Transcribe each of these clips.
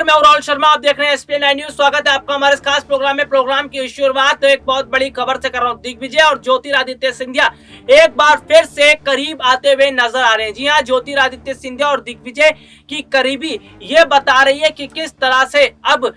मैं हूं राहुल शर्मा, आप देख रहे हैं एसपीएन 9 न्यूज। स्वागत है आपका हमारे इस खास प्रोग्राम में। प्रोग्राम की शुरुआत एक बहुत बड़ी खबर से कर रहा हूं। दिग्विजय और ज्योतिरादित्य सिंधिया एक बार फिर से करीब आते हुए नजर आ रहे हैं। जी हां, ज्योतिरादित्य सिंधिया और दिग्विजय की करीबी ये बता रही है कि किस तरह से अब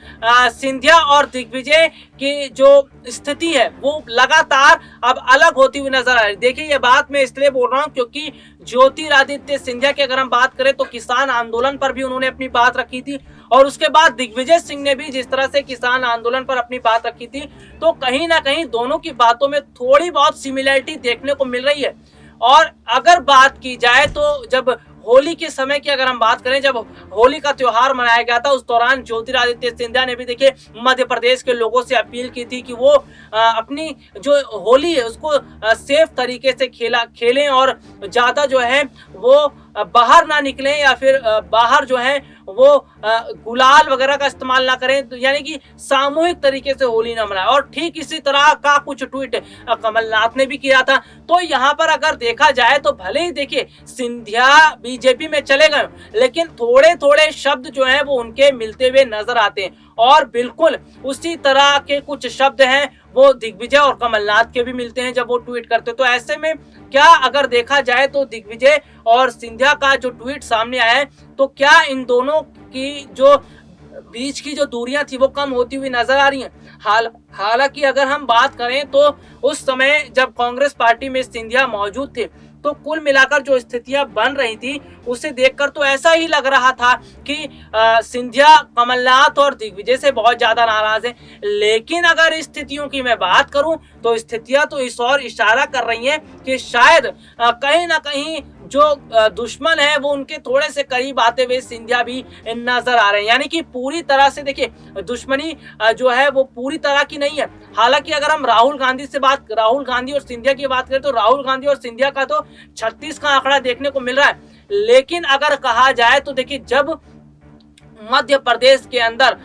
सिंधिया और दिग्विजय की जो स्थिति है वो लगातार अब अलग होती हुई नजर आ रही है। देखिए, ये बात मैं इसलिए बोल रहा हूं क्योंकि ज्योतिरादित्य सिंधिया की अगर हम बात करें तो किसान आंदोलन पर भी उन्होंने अपनी बात रखी थी, और उसके बाद दिग्विजय सिंह ने भी जिस तरह से किसान आंदोलन पर अपनी बात रखी थी, तो कहीं ना कहीं दोनों की बातों में थोड़ी बहुत सिमिलरिटी देखने को मिल रही है। और अगर बात की जाए तो जब होली के समय की अगर हम बात करें, जब होली का त्योहार मनाया गया था, उस दौरान ज्योतिरादित्य सिंधिया ने भी देखिए मध्य प्रदेश के लोगों से अपील की थी कि वो अपनी जो होली है उसको सेफ तरीके से खेलें और ज्यादा जो है वो बाहर ना निकलें, या फिर बाहर जो है वो गुलाल वगैरह का इस्तेमाल ना करें, तो यानी कि सामूहिक तरीके से होली ना मनाएं। और ठीक इसी तरह का कुछ ट्वीट कमलनाथ ने भी किया था। तो यहाँ पर अगर देखा जाए तो भले ही देखिए सिंधिया बीजेपी में चले गए, लेकिन थोड़े थोड़े शब्द जो हैं वो उनके मिलते हुए नजर आते हैं, और बिल्कुल उसी तरह के कुछ शब्द हैं वो दिग्विजय और कमलनाथ के भी मिलते हैं जब वो ट्वीट करते। तो ऐसे में क्या अगर देखा जाए तो दिग्विजय और सिंधिया का जो ट्वीट सामने आया है, तो क्या इन दोनों की जो बीच की जो दूरियां थी वो कम होती हुई नजर आ रही हैं। हालांकि अगर हम बात करें तो उस समय जब कांग्रेस पार्टी में सिंधिया मौजूद थे, तो कुल मिलाकर जो स्थितियां बन रही थी उसे देखकर तो ऐसा ही लग रहा था कि सिंधिया कमलनाथ और दिग्विजय से बहुत ज्यादा नाराज हैं। लेकिन अगर स्थितियों की मैं बात करूं तो स्थितियां तो इस ओर इशारा कर रही हैं कि शायद कहीं ना कहीं जो दुश्मन है वो उनके थोड़े से करीब आते हुए सिंधिया भी नजर आ रहे हैं। यानी कि पूरी तरह से देखिए दुश्मनी जो है वो पूरी तरह की नहीं है। हालांकि अगर हम राहुल गांधी और सिंधिया की बात करें तो राहुल गांधी और सिंधिया का तो 36 का आंकड़ा देखने को मिल रहा है। लेकिन अगर कहा जाए तो देखिए जब मध्य प्रदेश के अंदर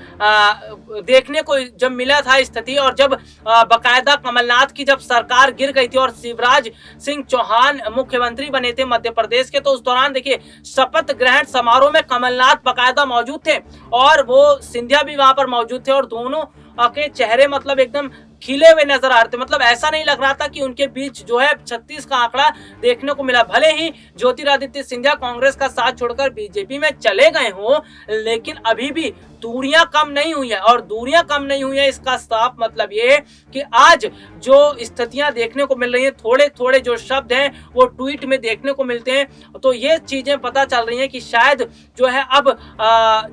देखने को जब मिला था स्थिति, और जब बकायदा कमलनाथ की जब सरकार गिर गई थी और शिवराज सिंह चौहान मुख्यमंत्री बने थे मध्य प्रदेश के, तो उस दौरान देखिए शपथ ग्रहण समारोह में कमलनाथ बकायदा मौजूद थे और वो सिंधिया भी वहां पर मौजूद थे, और दोनों के चेहरे मतलब एकदम खिले हुए नजर आ रहे थे। मतलब ऐसा नहीं लग रहा था कि उनके बीच जो है 36 का आंकड़ा देखने को मिला। भले ही ज्योतिरादित्य सिंधिया कांग्रेस का साथ छोड़कर बीजेपी में चले गए हों, लेकिन अभी भी दूरियां कम नहीं हुई है। और दूरियां कम नहीं हुई है इसका साफ मतलब ये है कि आज जो स्थितियां देखने को मिल रही हैं, थोड़े थोड़े जो शब्द हैं वो ट्वीट में देखने को मिलते हैं, तो ये चीजें पता चल रही हैं कि शायद जो है अब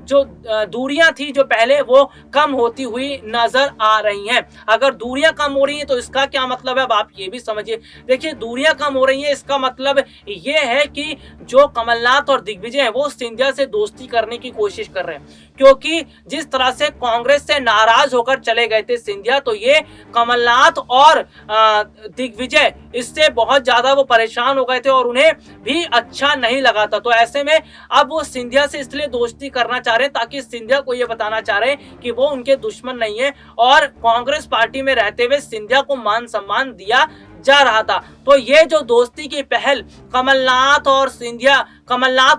जो दूरियां थी जो पहले वो कम होती हुई नजर आ रही हैं। अगर दूरियां कम हो रही हैं तो इसका क्या मतलब है, अब आप ये भी समझिए। देखिए दूरियां कम हो रही हैं इसका मतलब ये है कि जो कमलनाथ और दिग्विजय हैं वो सिंधिया से दोस्ती करने की कोशिश कर रहे हैं, क्योंकि जिस तरह से कांग्रेस से नाराज होकर चले गए थे सिंधिया, तो ये कमलनाथ और दिग्विजय इससे बहुत ज्यादा वो परेशान हो गए थे और उन्हें भी अच्छा नहीं लगा था। तो ऐसे में अब वो सिंधिया से इसलिए दोस्ती करना चाह रहे हैं ताकि सिंधिया को ये बताना चाह रहे हैं कि वो उनके दुश्मन नहीं है, और कांग्रेस पार्टी में रहते हुए सिंधिया को मान सम्मान दिया जा रहा था। तो ये जो दोस्ती की पहल कमलनाथ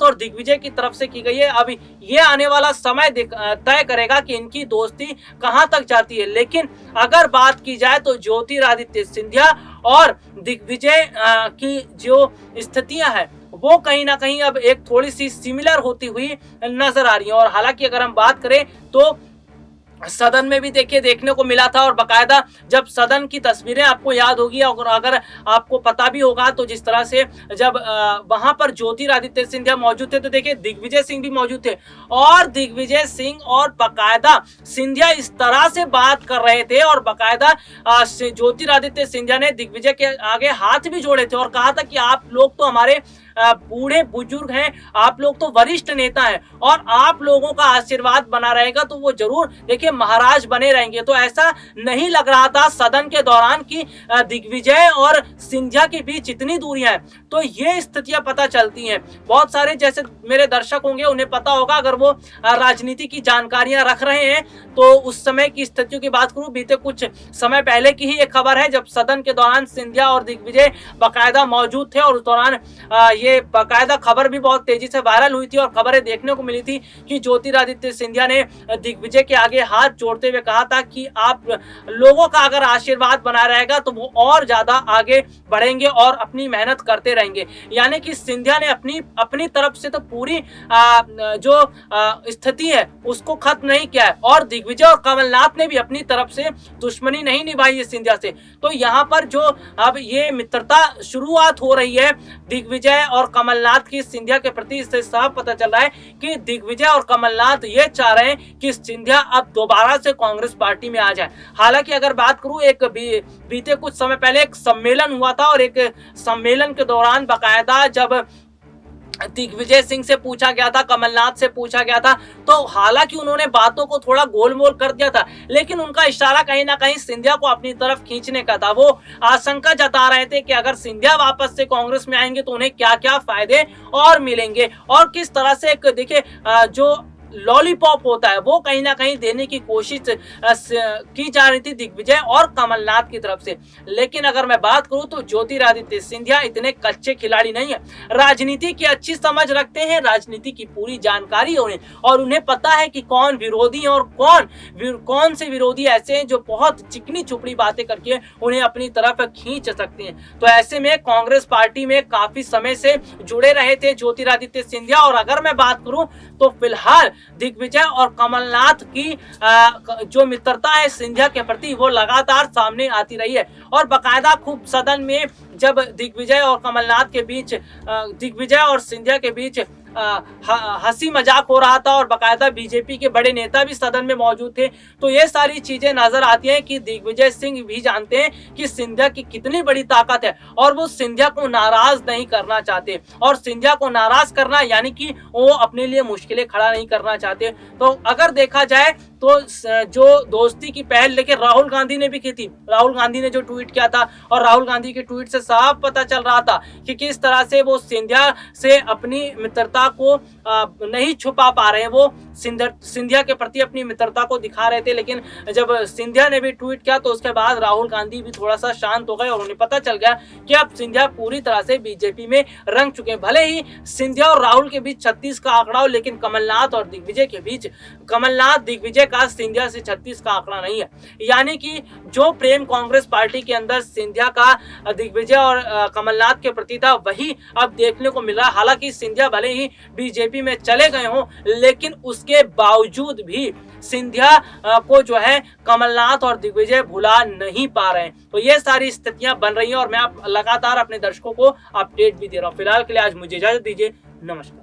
और दिग्विजय की तरफ से की गई है, अब ये आने वाला समय तय करेगा कि इनकी दोस्ती कहां तक जाती है। लेकिन अगर बात की जाए तो ज्योतिरादित्य सिंधिया और दिग्विजय की जो स्थितियां हैं वो कहीं ना कहीं अब एक थोड़ी सी सिमिलर होती हुई नजर आ रही है। और हालांकि अगर हम बात करें तो सदन में भी देखने को मिला था, और बकायदा जब सदन की तस्वीरें आपको याद होगी और अगर आपको पता भी होगा, तो जिस तरह से जब वहां पर ज्योतिरादित्य सिंधिया मौजूद थे तो देखिए दिग्विजय सिंह भी मौजूद थे, और दिग्विजय सिंह और बकायदा सिंधिया इस तरह से बात कर रहे थे, और बकायदा ज्योतिरादित्य सिंधिया ने दिग्विजय के आगे हाथ भी जोड़े थे और कहा था कि आप लोग तो हमारे बूढ़े बुजुर्ग हैं, आप लोग तो वरिष्ठ नेता हैं, और आप लोगों का आशीर्वाद बना रहेगा तो वो जरूर देखिए महाराज बने रहेंगे। तो ऐसा नहीं लग रहा था सदन के दौरान कि दिग्विजय और सिंधिया के बीच इतनी दूरियां हैं। तो ये स्थितियां पता चलती हैं। बहुत सारे जैसे मेरे दर्शक होंगे उन्हें पता होगा, अगर वो राजनीति की जानकारियां रख रहे हैं, तो उस समय की स्थितियों की बात करूं, बीते कुछ समय पहले की ही एक खबर है जब सदन के दौरान सिंधिया और दिग्विजय बाकायदा मौजूद थे, और उस दौरान ये बाकायदा खबर भी बहुत तेजी से वायरल हुई थी और खबरें देखने को मिली थी कि ज्योतिरादित्य सिंधिया ने दिग्विजय के आगे हाथ जोड़ते हुए कहा था कि आप लोगों का अगर आशीर्वाद बना रहेगा तो वो और ज्यादा आगे बढ़ेंगे और अपनी मेहनत करते रहेंगे। यानी कि सिंधिया ने अपनी तरफ से तो पूरी जो स्थिति है उसको खत्म नहीं किया है और दिग्विजय और कमलनाथ ने भी अपनी तरफ से दुश्मनी नहीं निभाई है सिंधिया से। तो यहाँ पर जो अब ये मित्रता शुरुआत हो रही है दिग्विजय और कमलनाथ की सिंधिया के प्रति, इससे साफ पता चल रहा है कि दिग्विजय और कमलनाथ ये चाह रहे हैं कि सिंधिया अब दोबारा से कांग्रेस पार्टी में आ जाए। हालांकि अगर बात करूं, एक बीते कुछ समय पहले एक सम्मेलन हुआ था और एक सम्मेलन के दौरान बाकायदा जब दिग्विजय सिंह से पूछा गया था, कमलनाथ से पूछा गया था, तो हालांकि उन्होंने बातों को थोड़ा गोलमोल कर दिया था, लेकिन उनका इशारा कहीं ना कहीं सिंधिया को अपनी तरफ खींचने का था। वो आशंका जता रहे थे कि अगर सिंधिया वापस से कांग्रेस में आएंगे तो उन्हें क्या क्या फायदे और मिलेंगे और किस तरह से एक देखिए जो लॉलीपॉप होता है वो कहीं ना कहीं देने की कोशिश की जा रही थी दिग्विजय और कमलनाथ की तरफ से। लेकिन अगर मैं बात करूं तो ज्योतिरादित्य सिंधिया इतने कच्चे खिलाड़ी नहीं है, राजनीति की अच्छी समझ रखते हैं, राजनीति की पूरी जानकारी उन्हें और उन्हें पता है कि कौन विरोधी है और कौन से विरोधी ऐसे हैं जो बहुत चिकनी चुपड़ी बातें करके उन्हें अपनी तरफ खींच सकते हैं। तो ऐसे में कांग्रेस पार्टी में काफी समय से जुड़े रहे थे ज्योतिरादित्य सिंधिया और अगर मैं बात करूं तो फिलहाल दिग्विजय और कमलनाथ की जो मित्रता है सिंधिया के प्रति वो लगातार सामने आती रही है और बाकायदा खूब सदन में जब दिग्विजय और कमलनाथ के बीच दिग्विजय और सिंधिया के बीच हंसी मजाक हो रहा था और बाकायदा बीजेपी के बड़े नेता भी सदन में मौजूद थे, तो ये सारी चीजें नजर आती हैं कि दिग्विजय सिंह भी जानते हैं कि सिंधिया की कितनी बड़ी ताकत है और वो सिंधिया को नाराज नहीं करना चाहते और सिंधिया को नाराज करना यानी कि वो अपने लिए मुश्किलें खड़ा नहीं करना चाहते। तो अगर देखा जाए तो जो दोस्ती की पहल लेके राहुल गांधी ने भी की थी, राहुल गांधी ने जो ट्वीट किया था और राहुल गांधी के ट्वीट से साफ पता चल रहा था कि किस तरह से वो सिंधिया से अपनी मित्रता को नहीं छुपा पा रहे हैं, वो सिंधिया के प्रति अपनी मित्रता को दिखा रहे थे। लेकिन जब सिंधिया ने भी ट्वीट किया तो उसके बाद राहुल गांधी भी थोड़ा सा शांत हो गए और उन्हें पता चल गया कि अब सिंधिया पूरी तरह से बीजेपी में रंग चुके हैं। भले ही सिंधिया और राहुल के बीच 36 का आंकड़ा हो, लेकिन कमलनाथ और दिग्विजय के बीच कमलनाथ दिग्विजय का सिंधिया से 36 का आंकड़ा नहीं है। यानी कि जो प्रेम कांग्रेस पार्टी के अंदर सिंधिया का दिग्विजय और कमलनाथ के प्रति था वही अब देखने को मिल रहा है। हालांकि सिंधिया भले ही बीजेपी में चले गए हों, लेकिन उसके बावजूद भी सिंधिया को जो है कमलनाथ और दिग्विजय भुला नहीं पा रहे हैं। तो ये सारी स्थितियां बन रही हैं और मैं लगातार अपने दर्शकों को अपडेट भी दे रहा हूं। फिलहाल के लिए आज मुझे इजाजत दीजिए, नमस्कार।